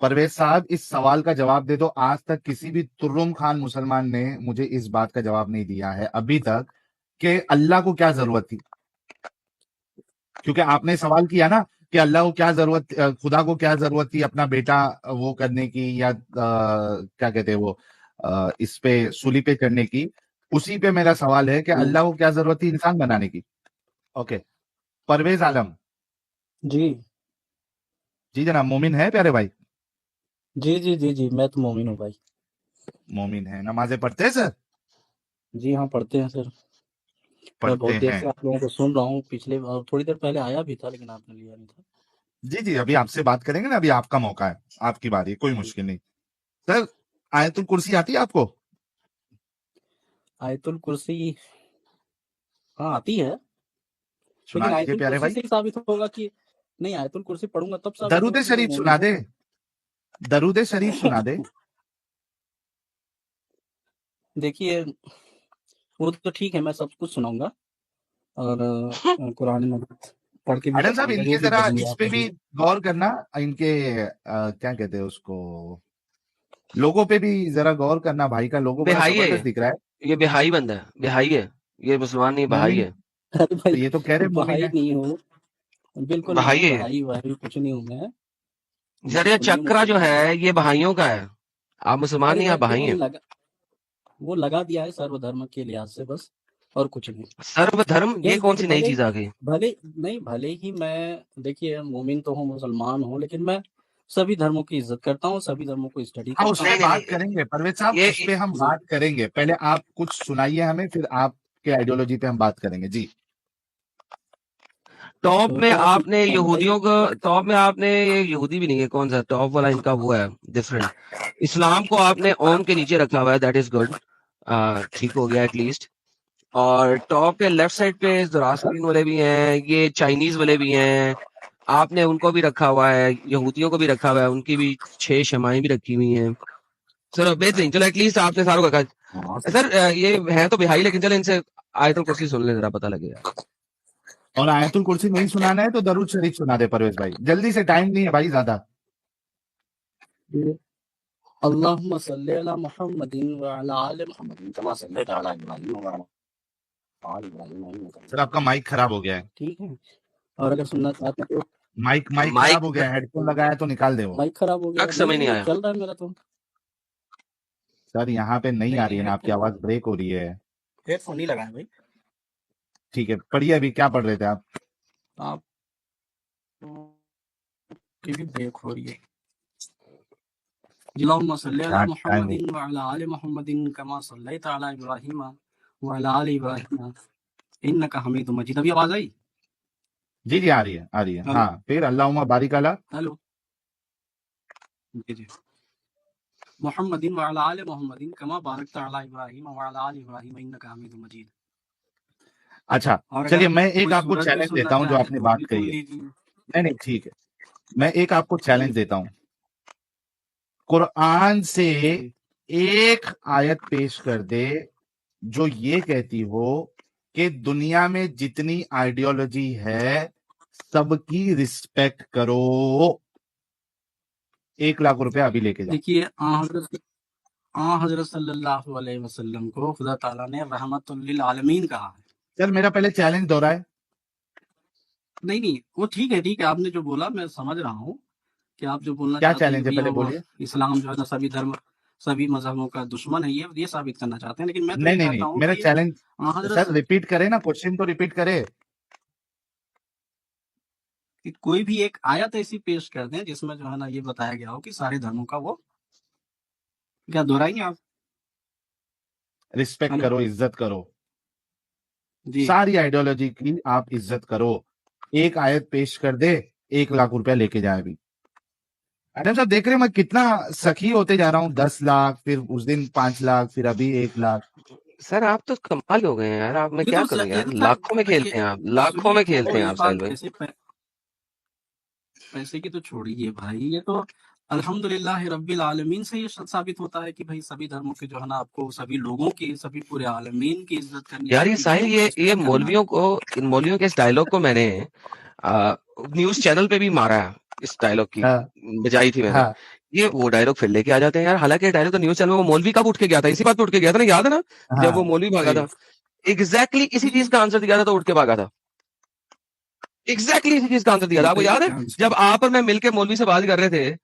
پرویز صاحب اس سوال کا جواب دے دو. آج تک کسی بھی ترم خان مسلمان نے مجھے اس بات کا جواب نہیں دیا ہے ابھی تک کہ اللہ کو کیا ضرورت تھی. کیونکہ آپ نے سوال کیا نا کہ اللہ کو کیا ضرورت، خدا کو کیا ضرورت تھی اپنا بیٹا وہ کرنے کی، یا کیا کہتے ہیں وہ اس پہ سولی پہ کرنے کی. اسی پہ میرا سوال ہے کہ اللہ کو کیا ضرورت تھی انسان بنانے کی. اوکے پرویز عالم جی جی جناب، مومن ہے پیارے بھائی؟ جی جی جی جی میں تو مومن ہوں بھائی. مومن ہے، نمازیں پڑھتے ہیں سر؟ جی ہاں پڑھتے ہیں سر. میں پڑھتے بہت دیر ہیں. سے آپ لوگوں کو سن رہا ہوں، پچھلے تھوڑی دیر پہلے آیا بھی تھا لیکن آپ نے لیا نہیں تھا. جی جی ابھی آپ سے بات کریں گے نا، ابھی آپ کا موقع ہے، آپ کی باری، کوئی مشکل نہیں. سر آیت الکرسی آتی ہے آپ کو؟ آیت الکرسی ہاں آتی ہے، سنا لیکن آیت دیجیے پیارے الکرسی بھائی. سے ہی ثابت ہوگا کہ نہیں، آیت الکرسی پڑھوں گا تب ثابت درود ہوگا کہ میں شریف مومن سنا ہوں. دے، درود شریف سنا دے. دیکھیے وہ تو ٹھیک ہے، میں سب کچھ سناؤں گا اور قرآن مجید پڑھ کے بھی اڈن صاحب بتاؤں گا ان جو کے بھی ذرا بولیں گے اس آپ پہ مجھے. بھی غور کرنا، ان کے کیا کہتے ہیں اس کو، لوگوں پہ بھی ذرا غور کرنا. بھائی کا لوگو بڑا بہائی ہے زبردست دکھ رہا ہے. یہ بہائی بندہ ہے، بہائی ہے یہ، مسلمان نہیں بہائی مومن ہے. ارے بھائی یہ تو کہہ رہے مومن بھائی ہے. نہیں ہوں، بالکل نہیں بہائی ہے. بھائی بھائی کچھ نہیں ہوں میں. ذریعہ سنی چکرا جو مسلمان. ہے یہ بہائیوں کا ہے. آپ مسلمان ارے نہیں، آپ بھائی بہائی ہیں. وہ لگا دیا ہے سرو دھرم کے لحاظ سے بس، اور کچھ نہیں. سرو دھرم یہ کون سی نئی بھلے چیز آ گئی؟ بھلے ہی میں دیکھیے مومن تو ہوں، مسلمان ہوں، لیکن میں سبھی دھرموں کی عزت کرتا ہوں، سبھی دھرموں کو اسٹڈی ہاں اس کرتا پہ ہوں. بات کریں گے پرویز صاحب، اس پہ ہم بات کریں گے. پہلے آپ کچھ سنائیے ہمیں، پھر آپ کے آئیڈیولوجی پہ ہم بات کریں گے. جی ٹاپ تو میں کیا آپ نے سناؤں بھائی؟ یہودیوں کو، ٹاپ میں آپ نے، یہ یہودی بھی نہیں ہے، کون سا ٹاپ والا ان کا وہ ہے ڈفرنٹ. اسلام کو آپ نے اون کے نیچے رکھا ہوا ہے، دیٹ از گڈ، ٹھیک ہو گیا ایٹ لیسٹ. اور ٹاپ کے لیفٹ سائڈ پہ زراثرین والے بھی ہیں، یہ چائنیز والے بھی ہیں، آپ نے ان کو بھی رکھا ہوا ہے، یہودیوں کو بھی رکھا ہوا ہے، ان کی بھی 6 شمائیں بھی رکھی ہوئی ہیں. سر بہترین، چلو ایٹ لیسٹ آپ نے ساروں کا کہا. سر یہ ہے تو بہائی، لیکن چلو ان سے آیت الکرسی سن لیں ذرا، پتہ لگے گا. اور آیت الکرسی نہیں سنانا ہے تو درود شریف سنا دے پرویز بھائی، جلدی سے، ٹائم نہیں ہے بھائی زیادہ. اللہم صلی علی محمد وعلی آل محمد کما صلیت علی ابراہیم وعلی آل ابراہیم. سر آپ کا مائک خراب ہو گیا ہے، ٹھیک ہے، اور اگر سننا چاہتے ہیں تو مائک خراب ہو گیا ہے، ہیڈ فون لگایا تو نکال دے وہ. مائک خراب ہو گیا. تک سمجھ نہیں نہیں آیا. چل رہا ہے میرا تو. سر یہاں پہ نہیں آ رہی ہے نا، آپ کی آواز بریک ہو رہی ہے. ہیڈ فون نہیں لگایا بھائی. ٹھیک ہے پڑھیے، ابھی کیا پڑھ رہے تھے آپ؟ آپ کی بھی بریک ہو رہی ہے. اللہم صلی علی محمد وعلی آل محمد کما صلیت علی ابراہیم وعلی آل ابراہیم انک حمید مجید. ابھی آواز آئی؟ جی جی آ رہی ہے. ہاں پھر اللہم بارک علی. ہیلو جی جی محمد وعلی آل محمد کما بارکت علی ابراہیم وعلی آل ابراہیم انک حمید مجید. اچھا چلیے میں ایک آپ کو چیلنج دیتا ہوں جو آپ نے بات کہی ہے. نہیں ٹھیک ہے، میں ایک آپ کو چیلنج دیتا ہوں. قرآن سے ایک آیت پیش کر دے جو یہ کہتی ہو کہ دنیا میں جتنی آئیڈیالوجی ہے سب کی رسپیکٹ کرو. 1,00,000 روپے ابھی لے کے جاؤ. دیکھیے حضرت صلی اللہ علیہ وسلم کو خدا تعالیٰ نے رحمت للعالمین کہا ہے. سر میرا پہلے چیلنج دوہرائے. نہیں وہ ٹھیک ہے، آپ نے جو بولا میں سمجھ رہا ہوں کہ آپ جو بولنا کیا چاہتے ہیں چیلنج ہے کہ پہلے بھیا وہ بولیے. اسلام جو ہے نا سبھی مذہبوں کا دشمن ہے، یہ ثابت کرنا چاہتے ہیں. لیکن میں تو یہ نہیں کہتا ہوں میرا کہ چیلنج حضرت سر ریپیٹ کرے نا، کوشچن تو ریپیٹ کرے. کہ کوئی بھی ایک آیت ایسی پیش کر دیں جس میں جو ہے نا یہ بتایا گیا ہو کہ سارے دھرموں کا وہ کیا دہرائیں گے آپ؟ رسپیکٹ کرو، عزت کرو، جی ساری آئیڈیالوجی کی آپ عزت کرو. ایک آیت پیش کر دے، 1,00,000 روپیہ لے کے جائے. ابھی ایڈم صاحب دیکھ رہے میں کتنا سخی ہوتے جا رہا ہوں. 10,00,000، پھر اس دن 5,00,000، پھر ابھی 1,00,000. سر آپ تو کمال ہو گئے ہیں یار، آپ میں یہ کیا تو کروں یہ یار، تو لاکھوں میں کھیلتے ہیں آپ، لاکھوں میں کھیلتے ہیں آپ ساحل بھائی. پیسے کی تو چھوڑیے بھائی، یہ تو الحمدللہ رب العالمین سے یہ ثابت ہوتا ہے کہ بھائی سبھی دھرموں کے جو ہے نا آپ کو سبھی لوگوں کی، سبھی پورے عالمین کی عزت کرنی یار یہ چاہیے. ساحل، یہ مولویوں کو، ان مولویوں کے اس ڈائلوگ کو میں نے نیوز چینل پہ بھی مارا ہے، اس ڈائلوگ کی بجائی تھی میں نے یہ وہ ڈائلگ پھر لے کے آ جاتے ہیں یار. حالانکہ ڈائلگ تو نیوز چینل میں وہ مولوی کب اٹھ کے گیا تھا, اسی بات پہ اٹھ کے گیا تھا نا, یاد ہے نا جب وہ ہاں مولوی بھاگا صحیح. تھا, ایگزیکٹلی اسی چیز کا آنسر دیا تھا تو اٹھ کے بھاگا تھا, ایگزیکٹلی اسی چیز کا آنسر دیا تھا. آپ کو یاد ہے جب آپ اور میں مل کے مولوی سے بات کر رہے تھے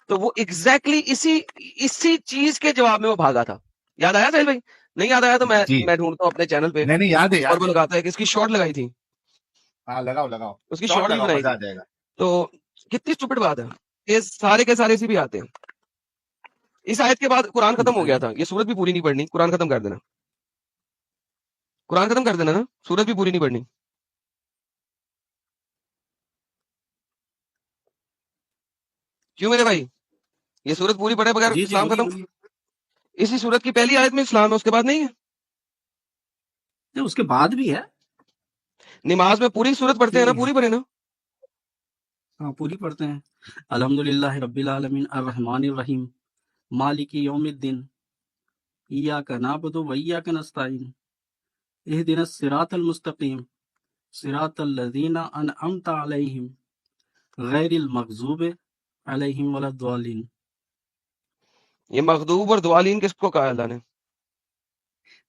تو وہ ایگزیکٹلی اسی چیز کے جواب میں وہ بھاگا تھا. یاد آیا سہیل بھائی؟ نہیں یاد آیا تو جی میں ڈھونڈتا ہوں اپنے چینل پہ نہیں نہیں یاد ہے اور یاد وہ ہے. لگاتا ہے کہ اس کی شارٹ لگائی تھی, ہاں لگاؤ لگاؤ اس کی شارٹ شارٹ بھی لگاؤ بنائی مزہ تھی. آ جائے گا. تو کتنی اسٹوپڈ بات ہے, یہ سارے کے سارے اسی بھی آتے ہیں. اس آیت کے بعد قرآن ختم ہو گیا تھا, یہ سورت بھی پوری نہیں پڑھنی, قرآن ختم کر دینا, قرآن ختم کر دینا نا, سورت بھی پوری نہیں پڑھنی. کیوں میرے بھائی, یہ سورت پوری پڑھے بغیر جی اسلام بولیے ختم؟ بولیے. اسی سورت کی پہلی آیت میں اسلام ہے, اس کے بعد نہیں ہے. نہیں, اس کے بعد بھی ہے. نماز میں پوری سورت پڑھتے ہیں نا, ٹھیک ہے, پوری پڑھے نا. ہاں پوری پڑھتے ہیں. الحمدللہ رب العالمین الرحمن الرحیم مالک یوم الدین ایاک نعبد و ایاک نستعین اہدنا الصراط المستقیم صراط الذین انعمت علیہم غیر المغضوب علیہم ولا الضالین. یہ مغضوب اور دوالین کس کو کہا اللہ نے؟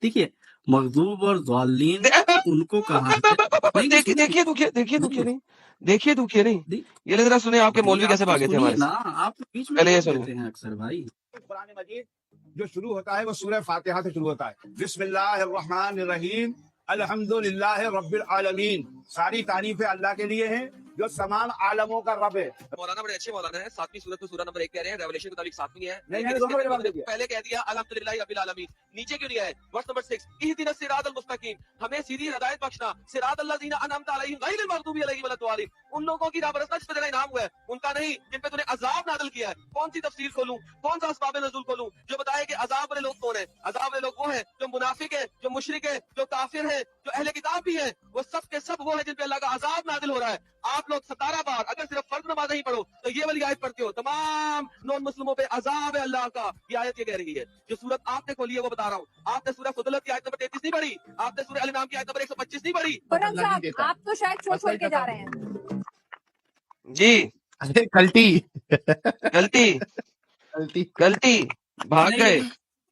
دیکھیے, مغضوب اور ضالین ان کو کہا ہے. نہیں نہیں, سنیے دیکھیے دکھیے نہیں نہیں, دیکھیے دکھیے نہیں. دیکھ- یہ ذرا سنیں آپ کے بھائی مولوی کیسے آپ تو بھاگے تھے سنیے ہمارے سے. نا, آپ تو بیچ میں پہلے یہ ٹوک سنیں. دیتے ہیں اکثر بھائی. قرآن مجید جو شروع ہوتا ہے وہ سورہ فاتحہ سے شروع ہوتا ہے. بسم اللہ الرحمن الرحیم الحمد للہ رب العالمین. ساری تعریفیں اللہ کے لیے ہیں جو تمام عالموں کا رب ہے. مولانا بڑے اچھے مولانا ہیں, 7ویں سورت میں سورہ نمبر 1 کہہ رہے ہیں, ریولیشن کے مطابق 7ویں ہے. نہیں لیکن نہیں دونوں اس کے کا جواب اندر دے دیا. پہلے کہہ دیا الحمدللہ رب العالمین, نیچے کیوں نہیں ہے؟ ورس نمبر 6 اہدنا الصراط المستقیم, ہمیں سیدھی ہدایت بخشنا, صراط الذین انعمت علیہم غیر المغضوب علیہم ولا الضالین, ان لوگوں کی راہ برسنا جس پہ تیرا انعام ہوا ہے, ان کا نہیں جن پہ تو نے عذاب نازل کیا ہے. کون سی تفسیر کھولوں, کون سا اسباب نزول کھولوں جو بتائے کہ عذاب والے لوگ کون ہیں؟ عذاب والے لوگ وہ ہیں جو منافق ہیں, جو مشرک ہیں, جو کافر ہیں, جو اہل کتاب بھی ہیں, وہ سب کے سب وہ ہیں جن پہ اللہ کا عذاب نازل ہو رہا ہے. آپ لوگ 17 بار اگر صرف فرض نماز نہیں پڑھو تو یہ والی آیت پڑھتے ہو, تمام نون مسلموں پہ عذاب ہے اللہ کا. یہ آیت یہ کہہ رہی ہے. جو سورت آپ نے کھولی ہے وہ بتا رہا ہوں. آپ نے سورہ فضلت کی آیت نمبر 33 نہیں پڑھی, آپ نے سورہ الانعام کی آیت نمبر 125 نہیں پڑھی. قرآن صاحب آپ تو شاید چھوڑ کے جا رہے ہیں. جی ارے کلٹی غلطی کلٹی. غلطی, بھاگ نہیں, گئے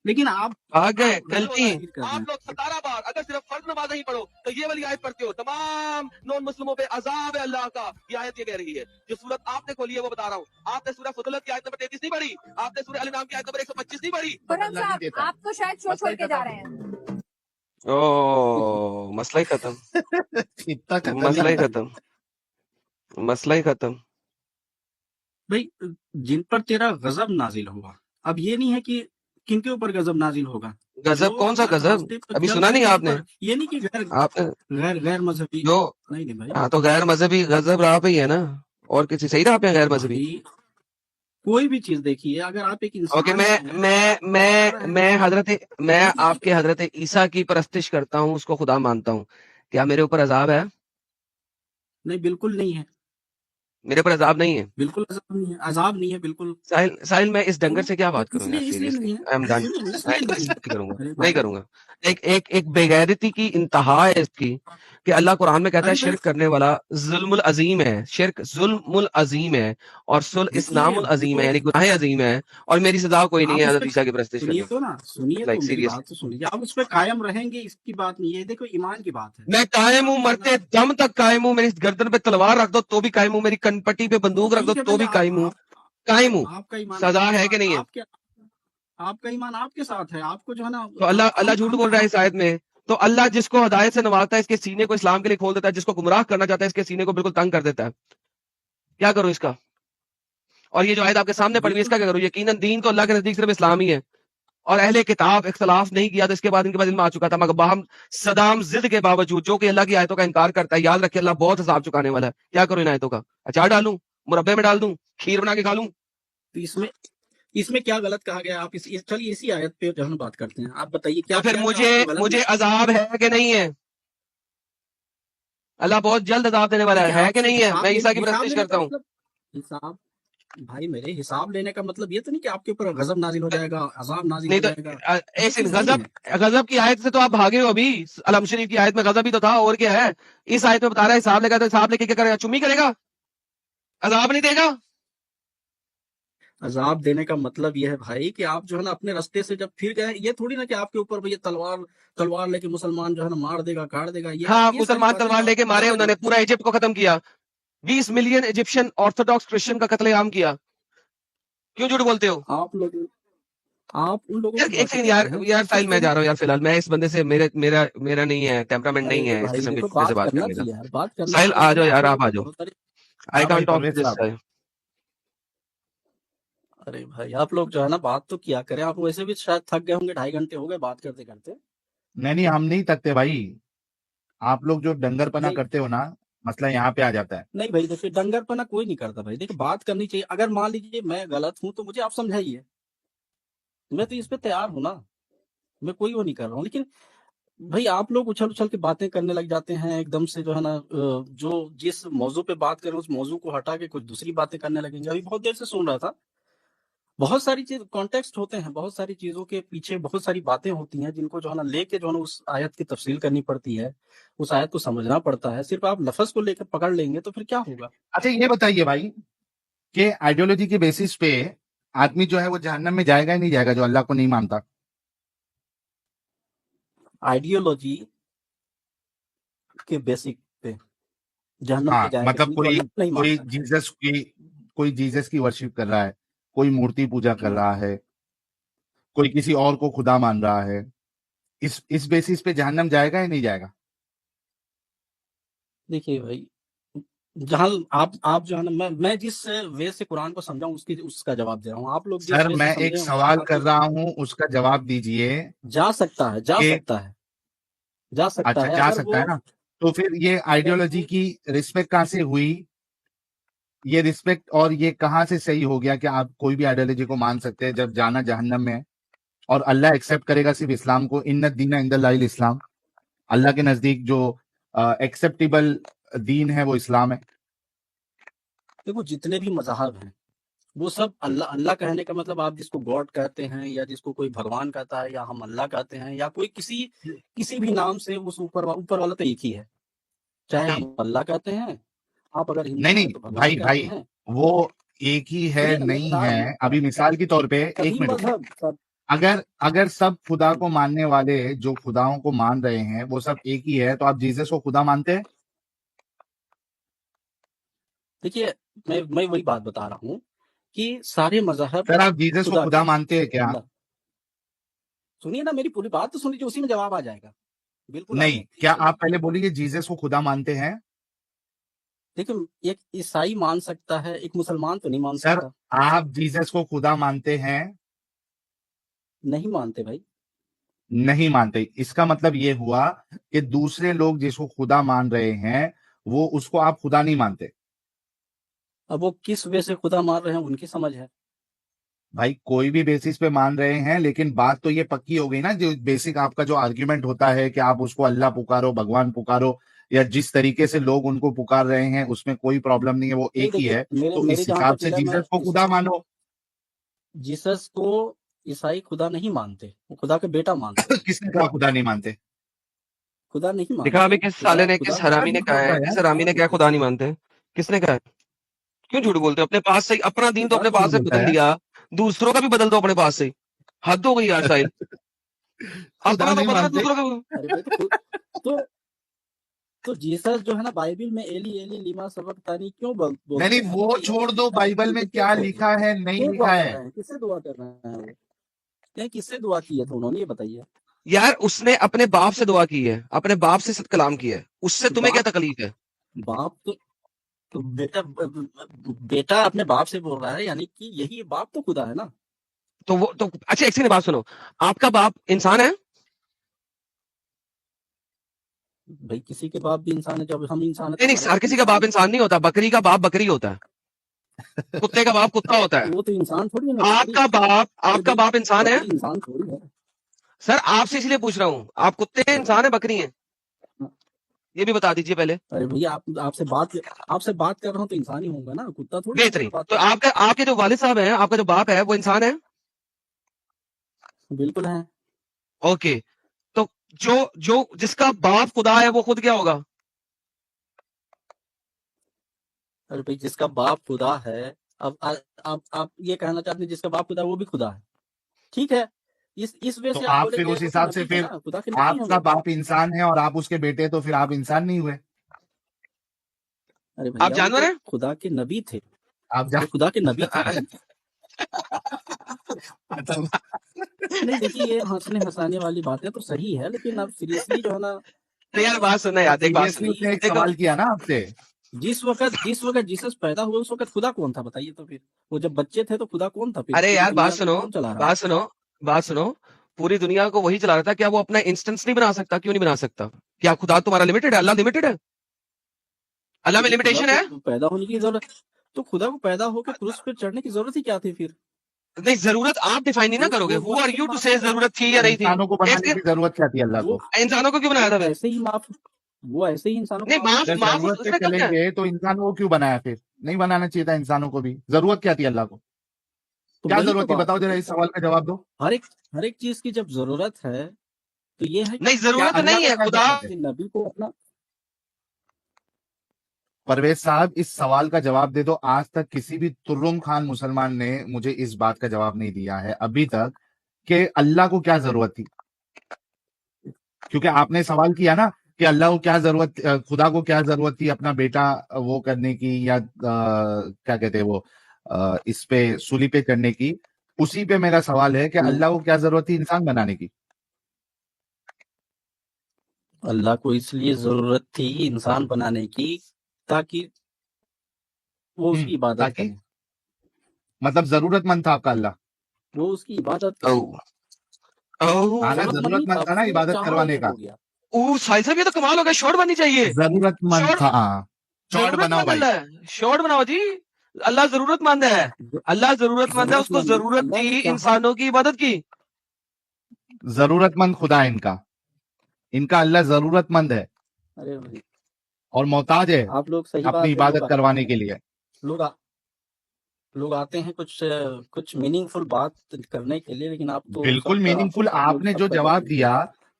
لیکن آپ بھاگ گئے آپ غلطی. تفسیر کر رہے ہیں. آپ لوگ 17 بار اگر صرف فرض نماز نہیں پڑھو تو یہ والی آیت پڑھتے ہو, تمام نون مسلموں پہ عذاب ہے اللہ کا. یہ آیت یہ کہہ رہی ہے. جو سورت آپ نے کھولی ہے وہ بتا رہا ہوں. آپ نے سورہ فضلت کی آیت نمبر 33 نہیں پڑھی, آپ نے سورہ الانعام کی آیت نمبر 125 نہیں پڑھی. قرآن صاحب آپ تو شاید چھوڑ کے جا رہے ہیں. او مسئلہ ہی ختم, اتنا قتل مسئلہ ہی نہیں. ختم, مسئلہ ہی ختم. بھائی جن پر تیرا غضب نازل ہوگا, اب یہ نہیں ہے کہ کن کے اوپر غضب نازل ہوگا. غضب کون سا غضب؟ راستے پر ابھی چل سنا رہے نہیں ہیں آپ نے؟ پر, یہ نہیں کہ آپ غیر مذہبی. جو نہیں نہیں بھائی, ہاں تو غیر مذہبی غضب راہ پہ ہی ہے نا, اور کسی صحیح راہ پہ ہے غیر مذہبی. بھائی کوئی بھی چیز دیکھیے, اگر آپ ایک اوکے, انسان میں آپ کے حضرت عیسیٰ کی پرستش کرتا ہوں, اس کو خدا مانتا ہوں, کیا میرے اوپر عذاب ہے؟ نہیں بالکل نہیں ہے, میرے اوپر عذاب نہیں ہے. بالکل عذاب نہیں ہے, عذاب نہیں ہے بالکل. ساحل میں اس ڈنگر سے کیا بات اس کروں یار, لیے سیریسلی نہیں آئی ایم ڈن. ہے, اس لیے نہیں ہے. کروں گا, ارے نہیں بھائی, کروں گا. ایک بےغیرتی کی انتہا ہے اس کی کہ اللہ قرآن میں کہتا ہے ارے بھائی شرک کرنے والا ظلم العظیم ہے, شرک ظلم العظیم ہے, اور اسلام دیکھیے العظیم ہے, وہ یعنی گناہ عظیم ہے, اور میری سزا کوئی نہیں آپ ہے اس حضرت پہ عیسیٰ کی پرستش سنیے کرنے. تو نا, سنیے تو لائک میری سیریس, بات تو سنیے. آپ اس پہ قائم رہیں گے, اس کی بات نہیں ہے. دیکھو ایمان کی بات ہے. میں قائم ہوں, مرتے دم تک قائم ہوں, میری گردن پہ تلوار رکھ دو تو بھی قائم ہوں, میری کن پٹی پہ بندوق رکھ دو ٹھیک ہے تو بھائی, بھی قائم ہوں, قائم ہوں. آپ کا ایمان سزا ہے کہ نہیں ہے؟ آپ کا ایمان آپ کے ساتھ ہے. آپ کو جو ہے نا, تو اللہ جھوٹ بول رہا ہے اس آیت میں. تو اللہ جس کو ہدایت سے نوازتا ہے اس کے سینے کو اسلام کے لیے کھول دیتا ہے, جس کو گمراہ کرنا چاہتا ہے اس کے سینے کو بالکل تنگ کر دیتا ہے. کیا کروں اس کا؟ اور یہ جو آیت آپ کے سامنے پڑھی ہوئی, اس کا کیا کروں؟ یقیناً دین تو اللہ کے نزدیک صرف اسلام ہی ہے, اور اہل کتاب اختلاف نہیں کیا تو اس کے بعد ان کے پاس علم آ چکا تھا, مگر باہم صدام ضد کے باوجود جو کہ اللہ کی آیتوں کا انکار کرتا ہے, یاد رکھے اللہ بہت حساب چکانے والا ہے. کیا کروں ان آیتوں کا؟ اچار ڈالوں, مربے میں ڈال دوں, کھیر بنا کے کھا لوں؟ تو اس میں کیا غلط کہا گیا؟ آپ چلیے اسی آیت پہ جو ہے نا بات کرتے ہیں. آپ بتائیے کیا تو پھر مجھے عذاب ہے کہ نہیں ہے؟ اللہ بہت جلد عذاب دینے والا ہے کہ نہیں ہے؟ میں عیسیٰ کی پرستش کرتا ہوں. حساب بھائی میرے, حساب لینے کا مطلب یہ تو نہیں کہ آپ کے اوپر غضب نازل ہو جائے گا, عذاب نازل نہیں ہو تو جائے گا. ایک غضب کی آیت سے تو آپ بھاگے ہو ابھی. علم شریف کی آیت میں غضب ہی تو تھا, اور کیا ہے؟ اس آیت میں بتا رہا ہے حساب لے گا, تو حساب لے کے کیا کرے گا؟ چمی کرے گا, عذاب نہیں دے گا. عذاب دینے کا مطلب یہ ہے بھائی کہ آپ جو ہے نا اپنے راستے سے جب پھر گئے، یہ تھوڑی نا کہ آپ کے اوپر یہ تلوار لے کے مسلمان جو ہے نا مار دے گا، کاٹ دے گا. ہاں یہ ساری مسلمان باتیں تلوار تو لے کے آپ مارے، غلط انہوں نے ہیں. پورا ایجپٹ کو ختم کیا، 20 ملین ایجپشن آرتھوڈاکس کرسچن کا قتل عام کیا. کیوں جھوٹ بولتے ہو آپ ان لوگوں یار؟ کی ایک باتیں سیکنڈ کرتے یار ہیں یار جو ساحل میں جو جا رہا ہوں یار، فی الحال میں اس بندے سے میرا نہیں ہے ٹیمپرامنٹ نہیں ارے ہے اس بھائی قسم دیکھو کے سے بات بات کرنا کرنے کا. چاہیے یار، بات کرنا ساحل چاہیے. آ جاؤ یار، آپ آ لوگ جاؤ. بہت ساری آئی ہاں بھائی کانٹ ٹاک پرویز دس. صاحب، ارے بھائی آپ لوگ جو ہے نا بات تو کیا کریں، آپ ویسے بھی شاید تھک گئے ہوں گے، 2.5 گھنٹے ہو گئے بات کرتے کرتے. نہیں ہم نہیں تکتے بھائی، آپ لوگ جو ڈنگر پنا نہیں کرتے ہو نا، مسئلہ یہاں پہ آ جاتا ہے. نہیں بھائی دیکھیے، ڈنگر پنا کوئی نہیں کرتا بھائی. دیکھیں بات کرنی چاہیے. اگر مان لیجیے میں غلط ہوں تو مجھے آپ سمجھائیے، میں تو اس پہ تیار ہوں نا، میں کوئی وہ نہیں کر رہا ہوں. لیکن بھائی آپ لوگ اچھل اچھل کے باتیں کرنے لگ جاتے ہیں ایک دم سے جو ہے نا، جو جس موضوع پہ بات کریں اس موضوع کو ہٹا کے کچھ دوسری باتیں کرنے لگیں گے. ابھی بہت دیر سے سن رہا تھا، بہت ساری چیز کانٹیکسٹ ہوتے ہیں، بہت ساری چیزوں کے پیچھے بہت ساری باتیں ہوتی ہیں جن کو جو ہے نا لے کے جو ہے نا اس آیت کی تفصیل کرنی پڑتی ہے، اس آیت کو سمجھنا پڑتا ہے. صرف آپ لفظ کو لے کے پکڑ لیں گے تو پھر کیا ہوگا؟ اچھا یہ بتائیے بھائی کہ آئیڈیولوجی کے بیسس پہ آدمی جو ہے وہ جہنم میں جائے گا ہی نہیں جائے گا جو اللہ کو نہیں مانتا؟ آئیڈیولوجی کے بیسک پہ جہنم ہاں میں جائے گا مطلب نہیں جو اللہ نہیں مانتا ہے. کوئی جیزس کی ورشپ کر رہا ہے، کوئی مورتی پوجا کر رہا ہے، کوئی کسی اور کو خدا مان رہا ہے، اس بیسس پہ جہنم جائے گا یا نہیں جائے گا؟ دیکھیے بھائی، جہاں آپ جو ہے نا، میں جس وے سے قرآن کو سمجھاؤں اس کا جواب دے رہا ہوں. آپ لوگ جس سر وے سے میں ایک سمجھے سوال کر آپ رہا ہوں، اس کا جواب دیجئے جا سکتا ہے کہ اچھا جا اگر سکتا وہ ہے نا، تو پھر یہ آئیڈیولوجی کی رسپیکٹ کہاں سے ہوئی؟ یہ رسپیکٹ اور یہ کہاں سے صحیح ہو گیا کہ آپ کوئی بھی آئیڈیولوجی کو مان سکتے ہیں جب جانا جہنم میں ہے؟ اور اللہ ایکسپٹ کرے گا صرف اسلام کو. ان الدین عند اللہ الاسلام، اللہ کے نزدیک جو ایکسپٹیبل دین ہے وہ اسلام ہے. دیکھو جتنے بھی مذاہب ہیں وہ سب اللہ کہنے کا مطلب، آپ جس کو گاڈ کہتے ہیں یا جس کو کوئی بھگوان کہتا ہے یا ہم اللہ کہتے ہیں یا کوئی کسی بھی نام سے، اس اوپر والا تو ایک ہی ہے. چاہے ہم اللہ کہتے ہیں، آپ اگر ہندو ہیں نہیں تو بھگوان بھائی کہتے ہیں. وہ ایک ہی ہے سنیے نا، میں نہیں بتا رہا ہے. ہوں ابھی مثال کے طور پہ سبھی ایک منٹ رکیے. مذہب اگر سب خدا کو ماننے والے جو خداؤں کو مان رہے ہیں وہ سب ایک ہی ہے، تو آپ جیزس کو خدا مانتے ہیں؟ دیکھیے میں وہی بات بتا رہا ہوں کہ سارے مذہب سر آپ جیزس کو خدا مانتے ہیں کیا؟ اللہ سنیے نا، میری پوری بات تو سن لیجیے، اسی میں جواب آ جائے گا. بالکل آ نہیں، جائے گا. کیا آپ پہلے بولیے جیزس کو خدا مانتے ہیں؟ دیکھیں ایک عیسائی مان سکتا ہے، ایک مسلمان تو نہیں مان سر سکتا. آپ جیزس کو خدا مانتے ہیں؟ نہیں مانتے بھائی. نہیں مانتے. اس کا مطلب یہ ہوا کہ دوسرے لوگ جس کو خدا مان رہے ہیں وہ اس کو آپ خدا نہیں مانتے. اب وہ کس وجہ سے خدا مان رہے ہیں ان کی سمجھ ہے. بھائی کوئی بھی بیسس پہ مان رہے ہیں، لیکن بات تو یہ پکی ہو گئی نا، جو بیسک آپ کا جو آرگیومنٹ ہوتا ہے کہ آپ اس کو اللہ پکارو، بھگوان پکارو، یا جس طریقے سے لوگ ان کو پکار رہے ہیں اس میں کوئی پرابلم نہیں ہے، وہ نہیں ایک ہی دیکھیے، ہے. تو میرے اس جہاں حساب تک سے علم ہے، جیزس کو خدا مانو. جیسس کو عیسائی خدا نہیں مانتے، وہ خدا کا بیٹا مانتے ہیں. کس نے کہا خدا نہیں مانتے؟ خدا نہیں دکھا مانتے. ابھی کس سالے نے، کس حرامی نے کہا ہے، کس حرامی نے کیا خدا نہیں مانتے؟ کس نے کہا ہے؟ کیوں جھوٹ بولتے ہو؟ اپنے پاس سے اپنا دین تو اپنے پاس سے بدل لیا، دوسروں کا بھی بدل دو اپنے پاس سے. حد ہو گئی یار ساحل. خدا اپنا تو نہیں بدلا مانتے. دوسروں کا. ارے بھائی تو جیسس جو ہے نا بائبل میں ایلی ایلی لیما سبقتانی کیوں بولتے نہیں ہیں؟ وہ چھوڑ دو، بائبل میں کیا لکھا ہے نہیں کیوں دعا لکھا کر ہے. رہے ہیں؟ کس سے دعا کر رہے ہیں؟ وہ کس سے دعا کی ہے تو انہوں نے یہ بتائیے. یار اس نے اپنے باپ سے دعا کی ہے، اپنے باپ سے ست کلام کیا ہے، اس سے تمہیں کیا تکلیف ہے؟ باپ تو بیٹا اپنے باپ سے بول رہا ہے، یعنی کہ یہی باپ تو خدا ہے نا. تو وہ تو اچھا ایک سیکنڈ بات سنو، آپ کا باپ انسان ہے؟ بھائی کسی کے باپ بھی انسان ہے، جب ہم انسان نہیں ہیں ہر کسی کا باپ انسان نہیں ہوتا. بکری کا باپ بکری ہوتا ہے، کتے کا باپ کتا ہوتا ہے. وہ تو انسان تھوڑی ہے. آپ کا باپ انسان ہے؟ بکری انسان تھوڑی ہے. سر آپ سے اس لیے پوچھ رہا ہوں، آپ کتے ہیں، انسان ہے، بکری ہیں؟ یہ بھی بتا دیجئے پہلے. ارے بھیا آپ سے بات کر رہا ہوں تو انسان ہی ہوں گا نا، کتا تھوڑی. بہترین. تو آپ کے جو والد صاحب ہیں، آپ کا جو باپ ہے وہ انسان ہے؟ بالکل ہے. اوکے. تو جو جس کا باپ خدا ہے وہ خود کیا ہوگا؟ ارے بھائی جس کا باپ خدا ہے اب آپ یہ کہنا چاہتے ہیں جس کا باپ خدا ہے وہ بھی خدا ہے، ٹھیک ہے، اس وجہ تو سے آپ بولیں پھر گے اس وہ تو حساب سے نبی تھے پھر نا، خدا کے نبی آپ ہیں کا وہ۔ باپ انسان ہے اور آپ اس کے بیٹے، تو پھر آپ انسان نہیں ہوئے؟ ارے آپ بھیا وہ جانور تو ہیں؟ خدا کے نبی تھے، آپ وہ خدا کے نبی تھے۔ مطلب نہیں دیکھیے یہ ہنسنے ہنسانے والی باتیں تو صحیح ہے، لیکن اب سیریسلی جو ہے نا، نہیں یار بات سننا یار، ایک بات سیریسلی اس نے سننا ایک دیکھو، سوال کیا نا آپ سے، جس وقت جیسس پیدا ہوئے اس وقت خدا کون تھا بتائیے تو؟ پھر وہ جب بچے تھے تو خدا کون تھا؟ پھر ارے پوری یار دنیا بات کو سنو، کون چلا رہا بات سنو، بات سنو، پوری دنیا کو وہی چلا رہا تھا، کیا وہ اپنا انسٹنس نہیں بنا سکتا؟ کیوں نہیں بنا سکتا؟ کیا خدا تمہارا لمیٹڈ ہے؟ اللہ لمیٹڈ ہے؟ اللہ میں ہے؟ خدا لمیٹیشن ہے؟ کو پیدا ہونے کی ضرورت، تو خدا کو پیدا ہو کے کرس پہ چڑھنے کی ضرورت ہی کیا تھی پھر؟ نہیں ضرورت آپ ڈیفائن نہیں نہ کرو گے، ہو آر یو ٹو سے ضرورت تھی یا نہیں تھی؟ انسانوں کو بنانے ایک کی ضرورت کیا تھی اللہ وہ کو؟ انسانوں کو کیوں بنایا تھا پھر؟ ایسے ہی وہ ایسے ہی انسانوں کو نہیں معاف اگر کر دیا۔ معاف ضرورت اس سے نے کب چلیں کیا؟ گے تو انسانوں کو کیوں بنایا؟ پھر نہیں بنانا چاہیے تھا انسانوں کو بھی، ضرورت کیا تھی اللہ کو؟ تو کیا وہی تو ضرورت تھی بات بتاؤ ذرا، ہے، اس سوال کا جواب دو۔ ہر ایک چیز کی جب ضرورت ہے تو یہ ہے نہیں کیا ضرورت اللہ نہیں کو ہے، کیا خدا ضرورت ہے؟ کہ نبی کو اپنا پرویز صاحب اس سوال کا جواب دے دو۔ آج تک کسی بھی ترم خان مسلمان نے مجھے اس بات کا جواب نہیں دیا ہے ابھی تک کہ اللہ کو کیا ضرورت تھی، کیونکہ آپ نے سوال کیا نا کہ اللہ کو کیا ضرورت، خدا کو کیا ضرورت تھی اپنا بیٹا وہ کرنے کی، یا کیا کہتے ہیں وہ اس پہ سولی پہ کرنے کی۔ اسی پہ میرا سوال ہے کہ اللہ کو کیا ضرورت تھی انسان بنانے کی؟ اللہ کو اس لیے ضرورت تھی انسان بنانے کی تاکہ وہ اس کی عبادت تاکہ کریں، مطلب ضرورت مند تھا آپ کا اللہ؟ وہ اس کی عبادت او کریں۔ او آنا ضرورت مند ضرورت نہیں تھا، مند تھا نا وہ عبادت چاہا کروانے تو کا؟ ہو گیا۔ او ساحل صاحب یہ تو کمال ہو گیا، شارٹ بننی چاہیے، ضرورت مند شارٹ، تھا، ہاں چوڑ ضرورت بناؤ مند بھائی۔ اللہ ہے، شارٹ بناؤ جی، اللہ ضرورت مند ہے، اللہ ضرورت مند ہے، اس ضرورت کو مند ضرورت اللہ نے تھی چاہا، انسانوں کی عبادت کی۔ ضرورت مند خدا ہے ان کا اللہ ضرورت مند ہے ارے بھائی اور محتاج ہے آپ لوگ صحیح اپنی بات ہے، عبادت کروانے کے لیے۔ لوگ آتے ہیں کچھ میننگ فل بات کرنے کے لیے، لیکن آپ تو بالکل میننگ فل آپ آپ لوگ نے جو سب کا جواب دیا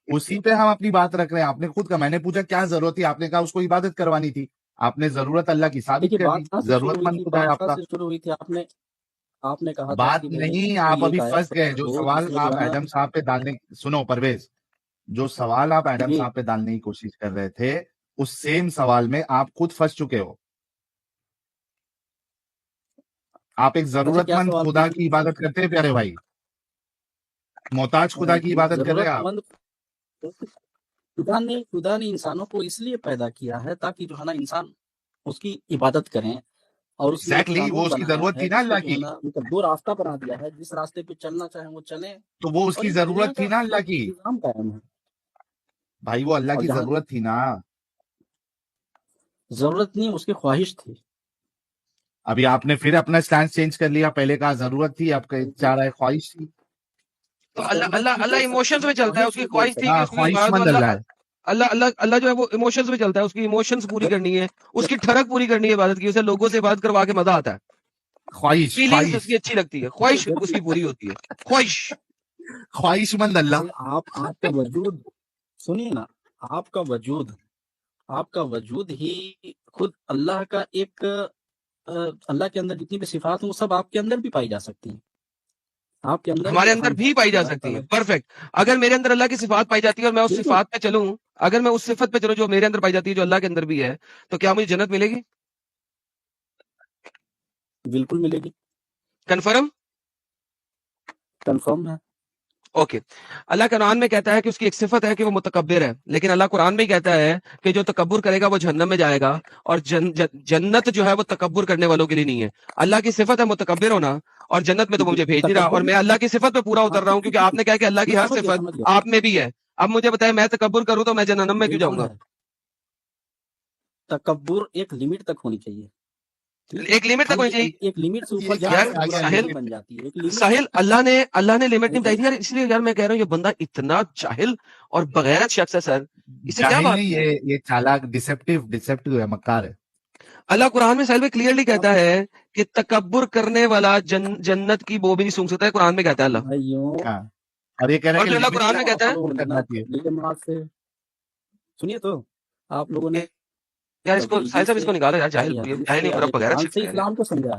اسی پہ ہم اپنی بات رکھ رہے ہیں۔ آپ نے خود کہا، میں نے پوچھا کیا ضرورت تھی، آپ نے کہا اس کو عبادت کروانی تھی، آپ نے ضرورت اللہ کی ثابت دیکھیے کر دی، بات کہاں سے شروع ضرورت ہوئی مند تھی، خدا ہے آپ کا۔ آپ نے کہا تھا بات کہ بھائی نہیں، آپ یہ ابھی ایک آیت پھنس گئے۔ جو ہو سوال جس میں آپ جو ہے نا، ایڈم صاحب پہ ڈالنے، سنو پرویز، جو سوال آپ ایڈم جی صاحب پہ ڈالنے کی کوشش کر رہے تھے اس سیم سوال میں آپ خود پھنس چکے ہو۔ آپ ایک اچھا ضرورت کیا مند سوال خدا تھی؟ کی عبادت کرتے ہیں پیارے بھائی، محتاج خدا کی عبادت کر رہے ہیں ضرورت آپ۔ مند خدا نے انسانوں کو اس لیے پیدا کیا ہے تاکہ جو ہے نا انسان اس کی عبادت کریں، اور اس نے ایک ایگزیکٹلی، وہ قانون اس کی بنایا ضرورت ہے تھی نا جس میں اللہ جو کی، ہے نا مطلب دو راستہ بنا دیا ہے، جس راستے پہ چلنا چاہیں وہ چلیں، تو وہ اس اور کی اس دنیا ضرورت کا تھی نا اللہ ایک کی نظام قائم ہے۔ بھائی، وہ اللہ اور کی جہاں ضرورت تک تھی نا۔ ضرورت نہیں، اس کی خواہش تھی۔ ابھی آپ نے پھر اپنا سٹانس چینج کر لیا، پہلے کہا ضرورت تھی، اب چاہ رہا ہے خواہش تھی۔ تو ضرورت اللہ نہیں اللہ بول ایموشنز سکتے، میں چلتا ہے، اس خواہش کی نہیں بول خواہش تھی کہ سکتے۔ اس کی خواہش عبادت، مند اللہ ہے۔ اللہ جو ہے وہ ایموشنز میں چلتا ہے، اس کی ایموشنز پوری کرنی ہے، اس کی ٹھڑک پوری کرنی ہے عبادت کی، اسے لوگوں سے عبادت کروا کے مزہ آتا ہے، فیلنگز اس کی اچھی لگتی ہے، خواہش اس کی پوری ہوتی ہے، خواہش۔ خواہش مند اللہ۔ آپ کا وجود سنیے نا، آپ کا وجود ہی خود اللہ کا ایک اللہ کے اندر جتنی بھی صفات ہیں وہ سب آپ کے اندر بھی پائی جا سکتی ہیں، آپ کے اندر ہمارے اندر بھی پائی جا سکتی ہیں، پرفیکٹ۔ اگر میرے اندر اللہ کی صفات پائی جاتی ہے اور میں اس بالکل صفات پہ چلوں، اگر میں اس صفت پہ چلوں جو میرے اندر پائی جاتی ہے، جو اللہ کے اندر بھی ہے، تو کیا مجھے جنت ملے گی؟ بالکل ملے گی، کنفرم؟ کنفرم ہے۔ اوکے، اللہ قرآن میں کہتا ہے کہ اس کی ایک صفت ہے کہ وہ متکبر ہے، لیکن اللہ قرآن میں کہتا ہے کہ جو تکبر کرے گا وہ جہنم میں جائے گا، اور جنت جو ہے وہ تکبر کرنے والوں کے لیے نہیں ہے۔ اللہ کی صفت ہے متکبر ہونا، اور جنت میں تو مجھے بھیج نہیں رہا، اور تکبر میں اللہ کی صفت پہ پورا اتر رہا ہوں، کیونکہ آپ نے کہا کہ اللہ کی میں ہر سمجھ صفت گیا آپ میں بھی ہے۔ اب مجھے بتائیں، میں تکبر کروں تو میں جہنم میں کیوں جاؤں بالکل گا؟ ہے، تکبر ایک لمٹ تک ہونی چاہیے، ٹھیک ہے، ایک لمٹ تک ہونی چاہیے۔ ایک لمٹ سے اوپر یہ جانے کہاں یار سے سے آ گیا ساحل برا بن جاتی ہے، ایک لمٹ ساحل اللہ نے لمٹ نہیں دیکھیے بتائی تھی یار، اس لیے یار میں کہہ رہا ہوں یہ بندہ اتنا جاہل اور بغیرت شخص ہے سر، اسے کیا جاہل بات؟ نہیں، یہ چالاک، ڈسپٹیو ہے، مکار ہے۔ اللہ قرآن میں ساحل میں کلیئرلی کہتا ہے کہ تکبر کرنے والا جنت کی بو بھی نہیں سونگ سکتا ہے، قرآن میں کہتا ہے اللہ۔ بھائیوں، ہاں، اور یہ کہہ رہا ہے اور کہ جو اللہ لمٹ قرآن سے میں کہتا آپ ہے، لوگوں تکبر نے نا کرنا چاہیے۔ تبلیغ جماعت سے سنیے تو، آپ لوگوں نے یار اس کو تبلیغی ساحل صاحب اس سے کو نکالو یار، اہل جاہل حدیث سے نہیں اہل پورا بغیرت قرآن شخص سے ہے یار۔ اسلام کو سمجھا،